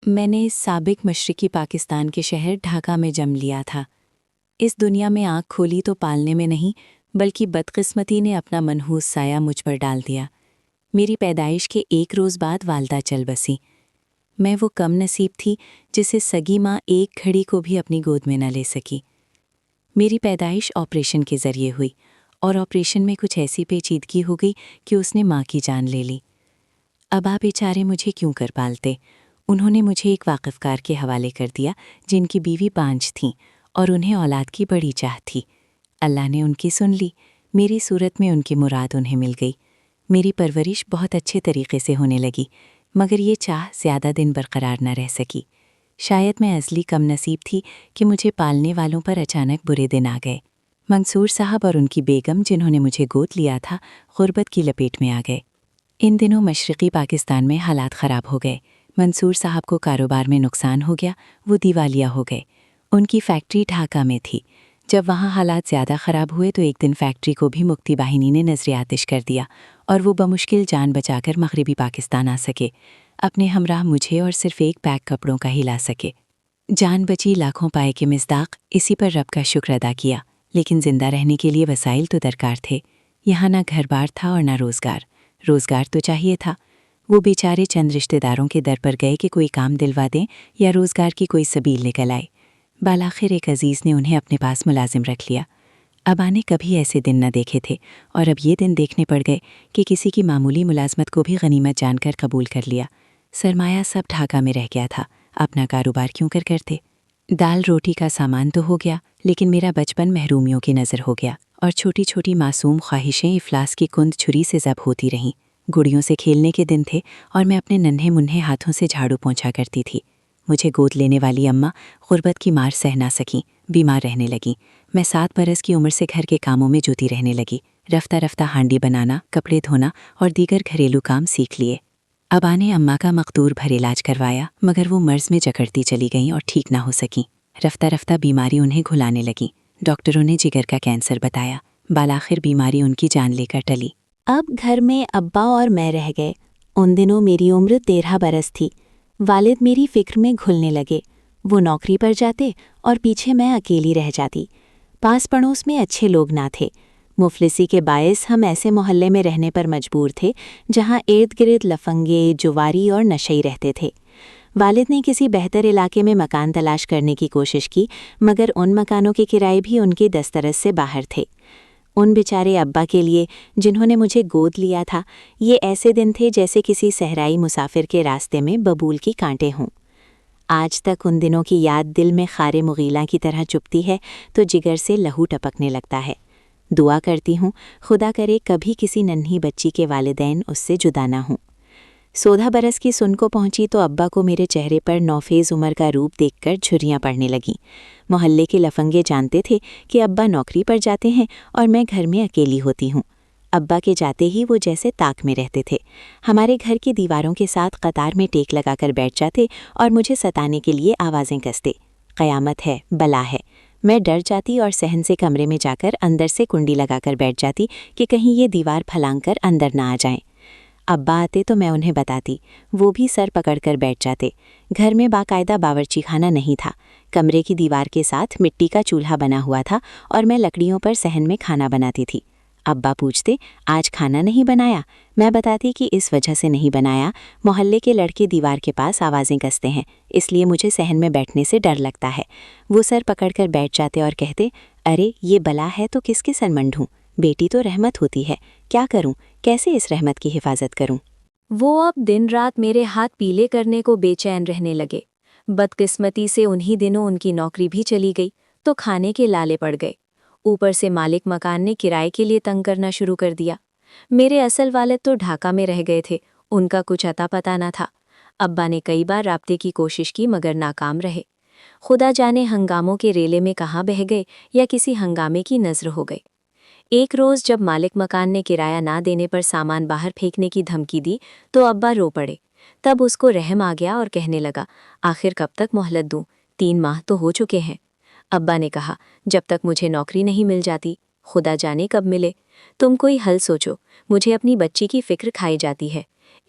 میں نے سابق مشرقی پاکستان کے شہر ڈھاکہ میں جم لیا تھا۔ اس دنیا میں آنکھ کھولی تو پالنے میں نہیں بلکہ بدقسمتی نے اپنا منحوس سایہ مجھ پر ڈال دیا۔ میری پیدائش کے ایک روز بعد والدہ چل بسی۔ میں وہ کم نصیب تھی جسے سگی ماں ایک گھڑی کو بھی اپنی گود میں نہ لے سکی۔ میری پیدائش آپریشن کے ذریعے ہوئی اور آپریشن میں کچھ ایسی پیچیدگی ہو گئی کہ اس نے ماں کی جان لے لی۔ ابا بیچارے مجھے کیوں کر پالتے؟ انہوں نے مجھے ایک واقفکار کے حوالے کر دیا جن کی بیوی 5 تھیں اور انہیں اولاد کی بڑی چاہ تھی۔ اللہ نے ان کی سن لی، میری صورت میں ان کی مراد انہیں مل گئی۔ میری پرورش بہت اچھے طریقے سے ہونے لگی، مگر یہ چاہ زیادہ دن برقرار نہ رہ سکی۔ شاید میں ازلی کم نصیب تھی کہ مجھے پالنے والوں پر اچانک برے دن آ گئے۔ منصور صاحب اور ان کی بیگم جنہوں نے مجھے گود لیا تھا، غربت کی لپیٹ میں آ گئے۔ ان دنوں مشرقی پاکستان میں حالات خراب ہو گئے۔ منصور صاحب کو کاروبار میں نقصان ہو گیا، وہ دیوالیہ ہو گئے۔ ان کی فیکٹری ڈھاکہ میں تھی۔ جب وہاں حالات زیادہ خراب ہوئے تو ایک دن فیکٹری کو بھی مکتی باہنی نے نظر آتش کر دیا اور وہ بمشکل جان بچا کر مغربی پاکستان آ سکے۔ اپنے ہمراہ مجھے اور صرف ایک بیگ کپڑوں کا ہی لا سکے۔ جان بچی لاکھوں پائے کے مصداق، اسی پر رب کا شکر ادا کیا، لیکن زندہ رہنے کے لیے وسائل تو درکار تھے۔ یہاں نہ گھر بار تھا اور نہ روزگار تو چاہیے تھا۔ وہ بیچارے چند رشتہ داروں کے در پر گئے کہ کوئی کام دلوا دیں یا روزگار کی کوئی سبیل نکل آئے۔ بالآخر ایک عزیز نے انہیں اپنے پاس ملازم رکھ لیا۔ ابا نے کبھی ایسے دن نہ دیکھے تھے اور اب یہ دن دیکھنے پڑ گئے کہ کسی کی معمولی ملازمت کو بھی غنیمت جان کر قبول کر لیا۔ سرمایہ سب ڈھاکہ میں رہ گیا تھا، اپنا کاروبار کیوں کرتے؟ دال روٹی کا سامان تو ہو گیا، لیکن میرا بچپن محرومیوں کی نظر ہو گیا اور چھوٹی چھوٹی معصوم خواہشیں افلاس کی کند چھری سے ضب ہوتی رہیں۔ گڑیوں سے کھیلنے کے دن تھے اور میں اپنے ننھے منھے ہاتھوں سے جھاڑو پونچھا کرتی تھی۔ مجھے گود لینے والی اماں غربت کی مار سہ نہ سکیں، بیمار رہنے لگیں۔ میں 7 برس کی عمر سے گھر کے کاموں میں جوتی رہنے لگی۔ رفتہ رفتہ ہانڈی بنانا، کپڑے دھونا اور دیگر گھریلو کام سیکھ لیے۔ ابا نے اماں کا مقدور بھر علاج کروایا، مگر وہ مرض میں جکڑتی چلی گئیں اور ٹھیک نہ ہو سکیں۔ رفتہ رفتہ بیماری انہیں گھلانے لگیں۔ ڈاکٹروں نے جگر کا کینسر بتایا۔ بالآخر بیماری ان کی جان لے کر ٹلی۔ اب گھر میں ابا اور میں رہ گئے۔ ان دنوں میری عمر 13 برس تھی۔ والد میری فکر میں گھلنے لگے۔ وہ نوکری پر جاتے اور پیچھے میں اکیلی رہ جاتی۔ پاس پڑوس میں اچھے لوگ نہ تھے۔ مفلسی کے باعث ہم ایسے محلے میں رہنے پر مجبور تھے جہاں ارد گرد لفنگے، جواری اور نشئی رہتے تھے۔ والد نے کسی بہتر علاقے میں مکان تلاش کرنے کی کوشش کی، مگر ان مکانوں کے کرائے بھی ان کے دسترس سے باہر تھے۔ ان بیچارے ابا کے لیے جنہوں نے مجھے گود لیا تھا، یہ ایسے دن تھے جیسے کسی صحرائی مسافر کے راستے میں ببول کی کانٹے ہوں۔ آج تک ان دنوں کی یاد دل میں خارے مغیلاں کی طرح چپتی ہے تو جگر سے لہو ٹپکنے لگتا ہے۔ دعا کرتی ہوں خدا کرے کبھی کسی ننھی بچی کے والدین اس سے جدا نہ ہوں۔ 16 برس کی سن کو پہنچی تو ابا کو میرے چہرے پر نوفیز عمر کا روپ دیکھ کر جھریاں پڑنے لگیں۔ محلے کے لفنگے جانتے تھے کہ ابا نوکری پر جاتے ہیں اور میں گھر میں اکیلی ہوتی ہوں۔ ابا کے جاتے ہی وہ جیسے طاق میں رہتے تھے۔ ہمارے گھر کی دیواروں کے ساتھ قطار میں ٹیک لگا کر بیٹھ جاتے اور مجھے ستانے کے لیے آوازیں کستے۔ قیامت ہے، بلا ہے۔ میں ڈر جاتی اور صحن سے کمرے میں جا کر اندر سے کنڈی لگا کر بیٹھ جاتی کہ کہیں یہ دیوار پھلانگ کر اندر نہ آ جائیں۔ ابا آتے تو میں انہیں بتاتی، وہ بھی سر پکڑ کر بیٹھ جاتے۔ گھر میں باقاعدہ باورچی خانہ نہیں تھا۔ کمرے کی دیوار کے ساتھ مٹی کا چولہا بنا ہوا تھا اور میں لکڑیوں پر صحن میں کھانا بناتی تھی۔ ابا پوچھتے، آج کھانا نہیں بنایا؟ میں بتاتی کہ اس وجہ سے نہیں بنایا، محلے کے لڑکے دیوار کے پاس آوازیں کستے ہیں، اس لیے مجھے صحن میں بیٹھنے سے ڈر لگتا ہے۔ وہ سر پکڑ کر بیٹھ جاتے اور کہتے، ارے یہ بلا ہے تو کس کے سر منڈھوں؟ بیٹی تو رحمت ہوتی ہے، کیا کروں؟ کیسے اس رحمت کی حفاظت کروں؟ وہ اب دن رات میرے ہاتھ پیلے کرنے کو بے چین رہنے لگے۔ بدقسمتی سے انہی دنوں ان کی نوکری بھی چلی گئی تو کھانے کے لالے پڑ گئے۔ اوپر سے مالک مکان نے کرائے کے لیے تنگ کرنا شروع کر دیا۔ میرے اصل والد تو ڈھاکہ میں رہ گئے تھے، ان کا کچھ اتا پتہ نہ تھا۔ ابا نے کئی بار رابطے کی کوشش کی مگر ناکام رہے۔ خدا جانے ہنگاموں کے ریلے میں کہاں بہہ گئے یا کسی ہنگامے کی نظر ہو گئے۔ ایک روز جب مالک مکان نے کرایہ نہ دینے پر سامان باہر پھینکنے کی دھمکی دی تو ابا رو پڑے۔ تب اس کو رحم آ گیا اور کہنے لگا، آخر کب تک مہلت دوں؟ 3 ماہ تو ہو چکے ہیں۔ ابا نے کہا، جب تک مجھے نوکری نہیں مل جاتی، خدا جانے کب ملے۔ تم کوئی حل سوچو، مجھے اپنی بچی کی فکر کھائی جاتی ہے۔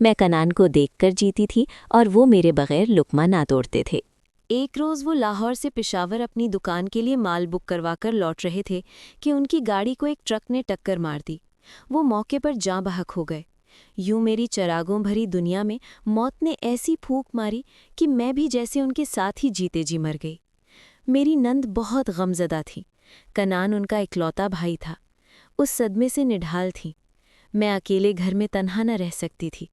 میں کنان کو دیکھ کر جیتی تھی اور وہ میرے بغیر لقمہ نہ توڑتے تھے۔ ایک روز وہ لاہور سے پشاور اپنی دکان کے لیے مال بک کروا کر لوٹ رہے تھے کہ ان کی گاڑی کو ایک ٹرک نے ٹکر مار دی۔ وہ موقع پر جاں بحق ہو گئے۔ یوں میری چراغوں بھری دنیا میں موت نے ایسی پھونک ماری کہ میں بھی جیسے ان کے ساتھ ہی جیتے جی مر گئی۔ میری نند بہت غمزدہ تھی۔ کنان ان کا اکلوتا بھائی تھا۔ اس صدمے سے نڈھال تھی۔ میں اکیلے گھر میں تنہا نہ رہ سکتی تھی۔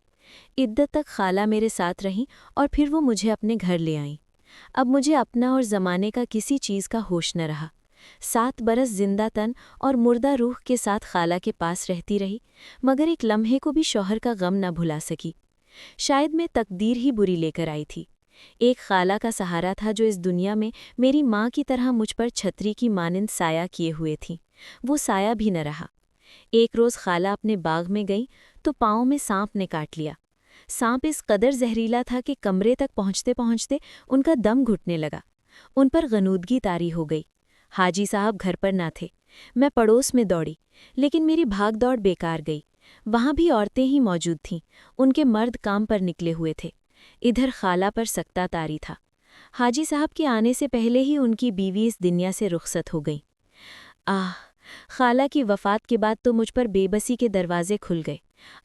عدت تک خالہ میرے ساتھ رہیں اور پھر وہ مجھے اپنے گھر لے آئیں۔ اب مجھے اپنا اور زمانے کا کسی چیز کا ہوش نہ رہا۔ 7 برس زندہ تن اور مردہ روح کے ساتھ خالہ کے پاس رہتی رہی، مگر ایک لمحے کو بھی شوہر کا غم نہ بھلا سکی۔ شاید میں تقدیر ہی بری لے کر آئی تھی۔ ایک خالہ کا سہارا تھا جو اس دنیا میں میری ماں کی طرح مجھ پر چھتری کی مانند سایہ کیے ہوئے تھی۔ وہ سایہ بھی نہ رہا۔ ایک روز خالہ اپنے باغ میں گئی تو پاؤں میں سانپ نے کاٹ لیا۔ سانپ اس قدر زہریلا تھا کہ کمرے تک پہنچتے پہنچتے ان کا دم گھٹنے لگا۔ ان پر غنودگی طاری ہو گئی۔ حاجی صاحب گھر پر نہ تھے۔ میں پڑوس میں دوڑی، لیکن میری بھاگ دوڑ بیکار گئی۔ وہاں بھی عورتیں ہی موجود تھیں۔ ان کے مرد کام پر نکلے ہوئے تھے۔ ادھر خالہ پر سکتہ طاری تھا۔ حاجی صاحب کے آنے سے پہلے ہی ان کی بیوی اس دنیا سے رخصت ہو گئی۔ خالہ کی وفات کے بعد تو مجھ پر بے بسی کے دروازے کھل گئے۔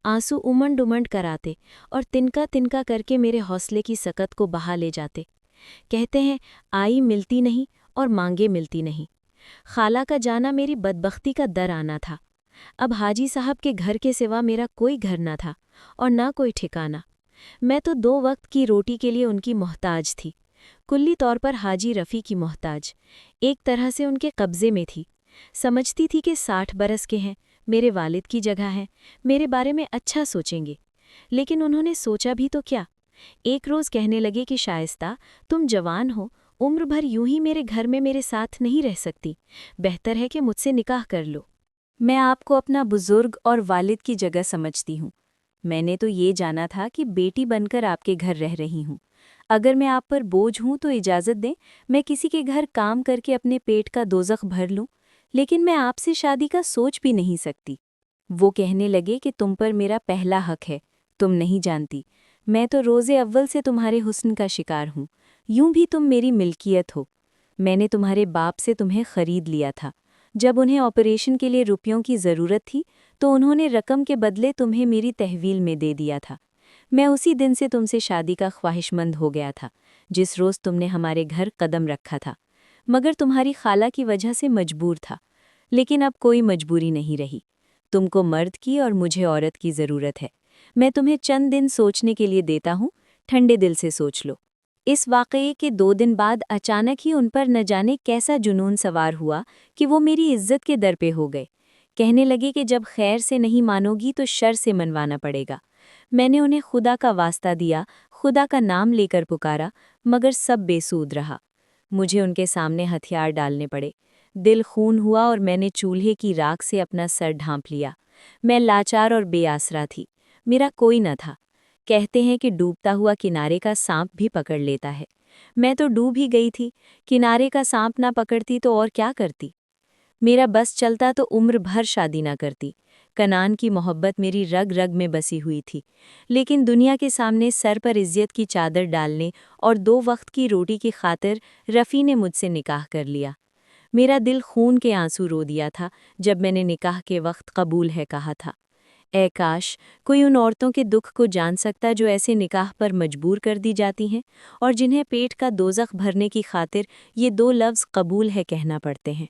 آنسو امنڈ امنڈ کر آتے اور تنکا تنکا کر کے میرے حوصلے کی سکت کو بہا لے جاتے۔ کہتے ہیں آئی ملتی نہیں اور مانگے ملتی نہیں۔ خالہ کا جانا میری بدبختی کا در آنا تھا۔ اب حاجی صاحب کے گھر کے سوا میرا کوئی گھر نہ تھا اور نہ کوئی ٹھکانہ۔ میں تو 2 وقت کی روٹی کے لیے ان کی محتاج تھی، کلی طور پر حاجی رفیع کی محتاج، ایک طرح سے ان کے قبضے میں تھی۔ سمجھتی تھی کہ 60 برس کے ہیں، میرے والد کی جگہ ہیں، میرے بارے میں اچھا سوچیں گے، لیکن انہوں نے سوچا بھی تو کیا۔ ایک روز کہنے لگے کہ شائستہ، تم جوان ہو، عمر بھر یوں ہی میرے گھر میں میرے ساتھ نہیں رہ سکتی، بہتر ہے کہ مجھ سے نکاح کر لو۔ میں آپ کو اپنا بزرگ اور والد کی جگہ سمجھتی ہوں۔ میں نے تو یہ جانا تھا کہ بیٹی بن کر آپ کے گھر رہ رہی ہوں۔ اگر میں آپ پر بوجھ ہوں تو اجازت دیں میں کسی کے گھر کام کر کے اپنے پیٹ کا دوزخ بھر لوں، لیکن میں آپ سے شادی کا سوچ بھی نہیں سکتی۔ وہ کہنے لگے کہ تم پر میرا پہلا حق ہے، تم نہیں جانتی، میں تو روز اول سے تمہارے حسن کا شکار ہوں، یوں بھی تم میری ملکیت ہو۔ میں نے تمہارے باپ سے تمہیں خرید لیا تھا۔ جب انہیں آپریشن کے لیے روپیوں کی ضرورت تھی تو انہوں نے رقم کے بدلے تمہیں میری تحویل میں دے دیا تھا۔ میں اسی دن سے تم سے شادی کا خواہش مند ہو گیا تھا جس روز تم نے ہمارے گھر قدم رکھا تھا، مگر تمہاری خالہ کی وجہ سے مجبور تھا۔ لیکن اب کوئی مجبوری نہیں رہی، تم کو مرد کی اور مجھے عورت کی ضرورت ہے۔ میں تمہیں چند دن سوچنے کے لیے دیتا ہوں، ٹھنڈے دل سے سوچ لو۔ اس واقعے کے 2 دن بعد اچانک ہی ان پر نہ جانے کیسا جنون سوار ہوا کہ وہ میری عزت کے در پہ ہو گئے۔ کہنے لگے کہ جب خیر سے نہیں مانو گی تو شر سے منوانا پڑے گا۔ میں نے انہیں خدا کا واسطہ دیا، خدا کا نام لے کر پکارا، مگر سب بے سود رہا۔ مجھے ان کے سامنے ہتھیار ڈالنے پڑے۔ دل خون ہوا اور میں نے چولہے کی راکھ سے اپنا سر ڈھانپ لیا۔ میں لاچار اور بے آسرا تھی، میرا کوئی نہ تھا۔ کہتے ہیں کہ ڈوبتا ہوا کنارے کا سانپ بھی پکڑ لیتا ہے۔ میں تو ڈوب ہی گئی تھی، کنارے کا سانپ نہ پکڑتی تو اور کیا کرتی؟ میرا بس چلتا تو عمر بھر شادی نہ کرتی۔ کنان کی محبت میری رگ رگ میں بسی ہوئی تھی، لیکن دنیا کے سامنے سر پر عزت کی چادر ڈالنے اور 2 وقت کی روٹی کی خاطر رفیع نے مجھ سے نکاح کر لیا۔ میرا دل خون کے آنسو رو دیا تھا جب میں نے نکاح کے وقت قبول ہے کہا تھا۔ اے کاش کوئی ان عورتوں کے دکھ کو جان سکتا جو ایسے نکاح پر مجبور کر دی جاتی ہیں اور جنہیں پیٹ کا دوزخ بھرنے کی خاطر یہ 2 لفظ قبول ہے کہنا پڑتے ہیں۔